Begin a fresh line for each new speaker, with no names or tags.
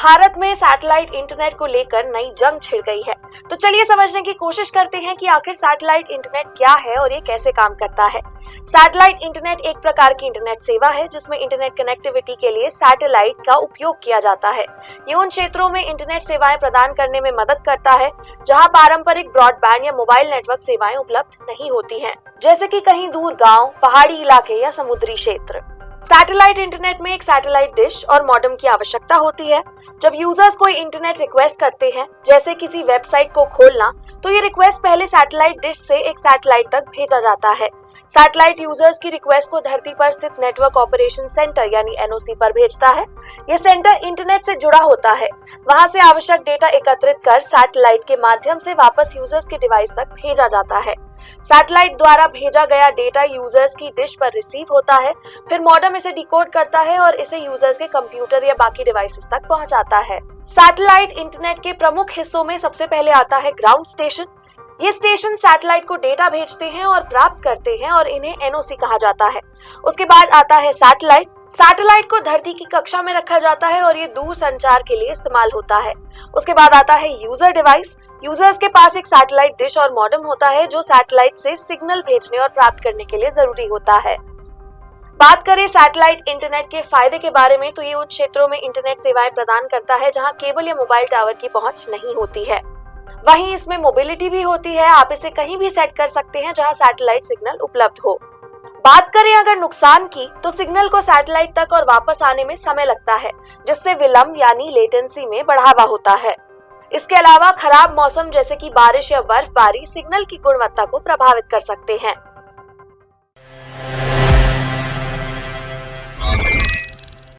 भारत में satellite internet को लेकर नई जंग छिड़ गई है। तो चलिए समझने की कोशिश करते हैं कि आखिर सैटेलाइट इंटरनेट क्या है और ये कैसे काम करता है। सैटेलाइट इंटरनेट एक प्रकार की इंटरनेट सेवा है जिसमें इंटरनेट कनेक्टिविटी के लिए सैटेलाइट का उपयोग किया जाता है। ये उन क्षेत्रों में इंटरनेट सेवाएं प्रदान करने में मदद करता है जहां पारंपरिक ब्रॉडबैंड या मोबाइल नेटवर्क सेवाएं उपलब्ध नहीं होती हैं, जैसे कि कहीं दूर गांव, पहाड़ी इलाके या समुद्री क्षेत्र। सैटेलाइट इंटरनेट में एक सैटेलाइट डिश और मॉडेम की आवश्यकता होती है। जब यूजर्स कोई इंटरनेट रिक्वेस्ट करते हैं, जैसे किसी वेबसाइट को खोलना, तो ये रिक्वेस्ट पहले सैटेलाइट डिश से एक सैटेलाइट तक भेजा जाता है। सैटेलाइट यूजर्स की रिक्वेस्ट को धरती पर स्थित नेटवर्क ऑपरेशन सेंटर यानी एनओसी पर भेजता है। ये सेंटर इंटरनेट से जुड़ा होता है। वहां से आवश्यक डेटा एकत्रित कर सैटेलाइट के माध्यम से वापस यूजर्स के डिवाइस तक भेजा जाता है। सैटेलाइट द्वारा भेजा गया डेटा यूजर्स की डिश पर रिसीव होता है, फिर मॉडेम इसे डिकोड करता है और इसे यूजर्स के कंप्यूटर या बाकी डिवाइसेस तक पहुंचाता है। सैटेलाइट इंटरनेट के प्रमुख हिस्सों में सबसे पहले आता है ग्राउंड स्टेशन। ये स्टेशन सैटेलाइट को डेटा भेजते हैं और प्राप्त करते हैं और इन्हें एनओसी कहा जाता है। उसके बाद आता है सैटेलाइट। सैटेलाइट को धरती की कक्षा में रखा जाता है और ये दूर संचार के लिए इस्तेमाल होता है। उसके बाद आता है यूजर डिवाइस। यूजर्स के पास एक सैटेलाइट डिश और मॉडेम होता है जो सैटेलाइट से सिग्नल भेजने और प्राप्त करने के लिए जरूरी होता है। बात करें सैटेलाइट इंटरनेट के फायदे के बारे में, तो ये उन क्षेत्रों में इंटरनेट सेवाएं प्रदान करता है जहां केबल या मोबाइल टावर की पहुंच नहीं होती है। वहीं इसमें मोबिलिटी भी होती है। आप इसे कहीं भी सेट कर सकते हैं जहां सैटेलाइट सिग्नल उपलब्ध हो। बात करें अगर नुकसान की, तो सिग्नल को सैटेलाइट तक और वापस आने में समय लगता है, जिससे विलंब यानी लेटेंसी में बढ़ावा होता है। इसके अलावा खराब मौसम जैसे कि बारिश या बर्फबारी सिग्नल की गुणवत्ता को प्रभावित कर सकते हैं।